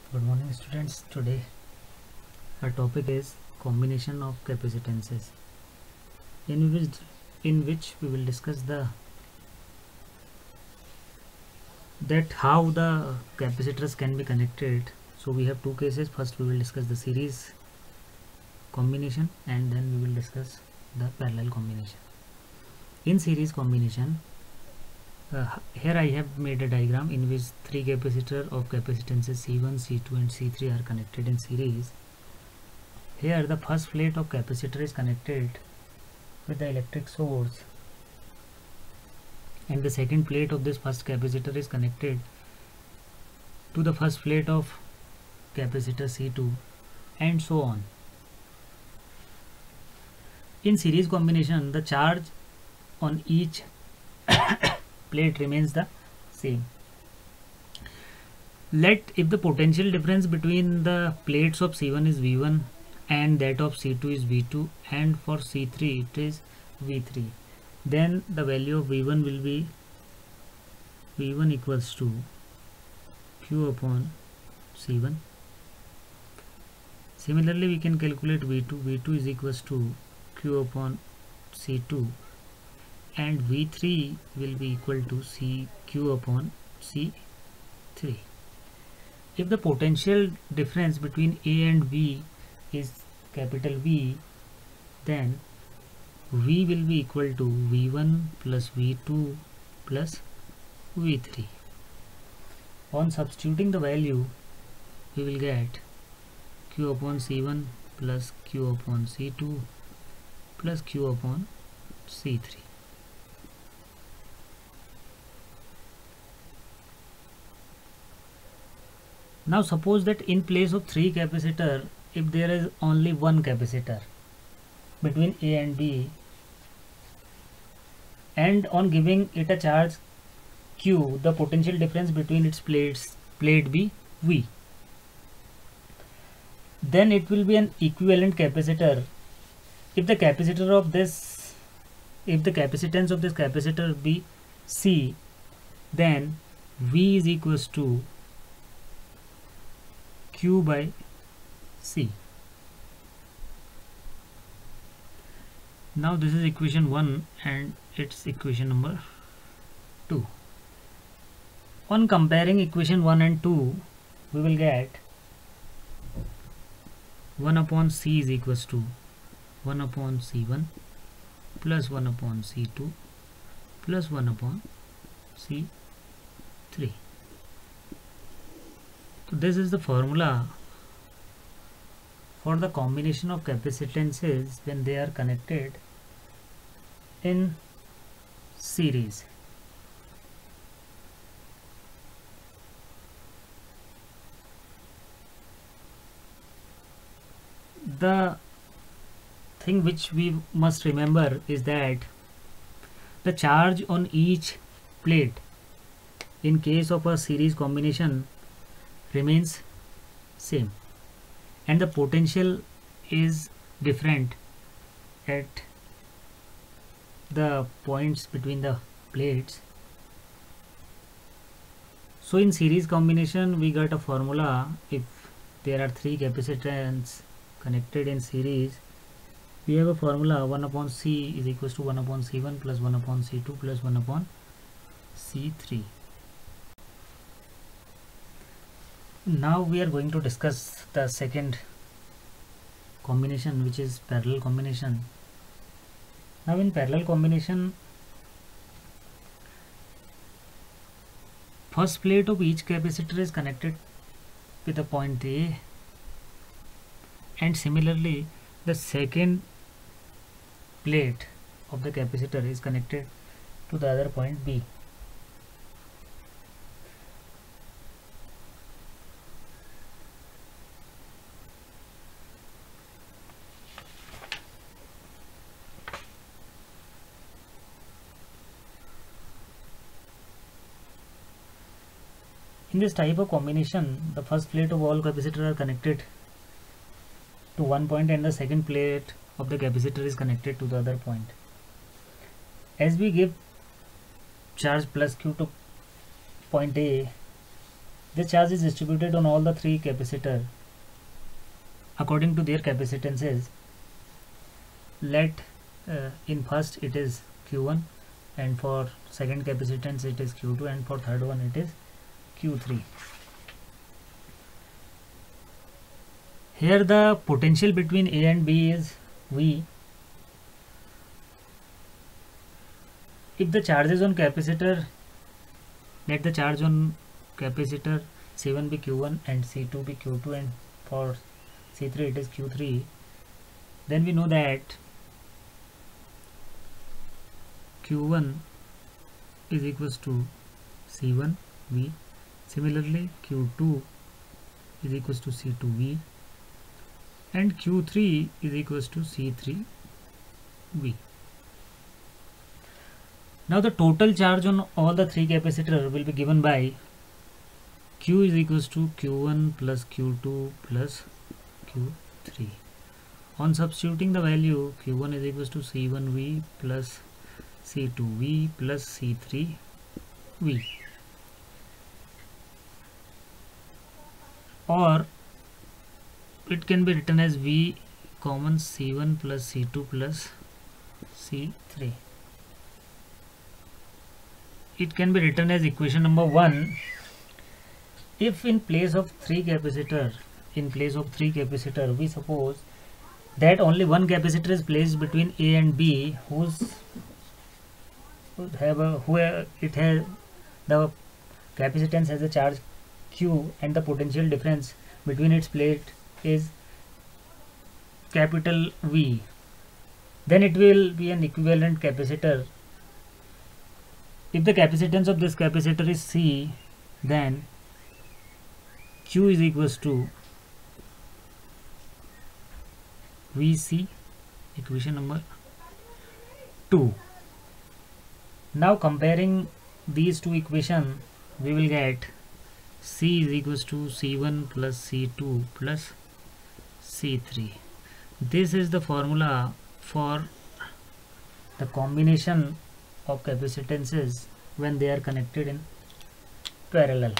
Good morning students. Today our topic is combination of capacitances in which we will discuss that how the capacitors can be connected. So we have two cases. First we will discuss the series combination and then we will discuss the parallel combination. In series combination, here I have made a diagram in which three capacitors of capacitances C1, C2 and C3 are connected in series. Here the first plate of capacitor is connected with the electric source and the second plate of this first capacitor is connected to the first plate of capacitor C2 and so on. In series combination, the charge on each plate remains the same. If the potential difference between the plates of C1 is V1 and that of C2 is V2 and for C3 it is V3, then the value of V1 will be V1 equals to Q upon C1. Similarly, we can calculate V2. V2 is equals to Q upon C2 and V3 will be equal to Q upon C3. If the potential difference between A and V is capital V, then V will be equal to V1 plus V2 plus V3. On substituting the value, we will get Q upon C1 plus Q upon C2 plus Q upon C3. Now suppose that in place of three capacitor, if there is only one capacitor between A and B, and on giving it a charge Q, the potential difference between its plate be V, then it will be an equivalent capacitor. If the capacitance of this capacitor be C, then V is equals to Q by C. Now this is equation 1 and it's equation number 2. On comparing equation 1 and 2, we will get 1 upon C is equals to 1 upon C1 plus 1 upon C2 plus 1 upon C3. So this is the formula for the combination of capacitances when they are connected in series. The thing which we must remember is that the charge on each plate in case of a series combination remains same and the potential is different at the points between the plates. So in series combination we got a formula. If there are three capacitors connected in series, we have a formula 1 upon C is equals to 1 upon C1 plus 1 upon C2 plus 1 upon C3. Now we are going to discuss the second combination, which is parallel combination. Now in parallel combination, first plate of each capacitor is connected with a point A, and similarly the second plate of the capacitor is connected to the other point B. In this type of combination, the first plate of all capacitors are connected to one point and the second plate of the capacitor is connected to the other point. As we give charge plus Q to point A, This charge is distributed on all the three capacitors according to their capacitances. Let in first it is Q1, and for second capacitance it is Q2, and for third one it is Q3. Here the potential between A and B is V. If the charge is on capacitor, let the charge on capacitor C1 be Q1 and C2 be Q2, and for C3 it is Q3, then we know that Q1 is equals to C1 V. Similarly, Q2 is equals to C2 V, and Q3 is equals to C3 V. Now the total charge on all the three capacitors will be given by Q is equals to Q1 plus Q2 plus Q3. On substituting the value, Q1 is equals to C1V plus C2V plus C3V, or it can be written as V common C1 plus C2 plus C3. It can be written as equation number 1 if in place of three capacitor we suppose that only one capacitor is placed between A and B the capacitance has a charge Q and the potential difference between its plate is capital V, then it will be an equivalent capacitor. If the capacitance of this capacitor is C, then Q is equals to VC, equation number 2. Now comparing these two equations, we will get C is equals to C1 plus C2 plus C3. This is the formula for the combination of capacitances when they are connected in parallel.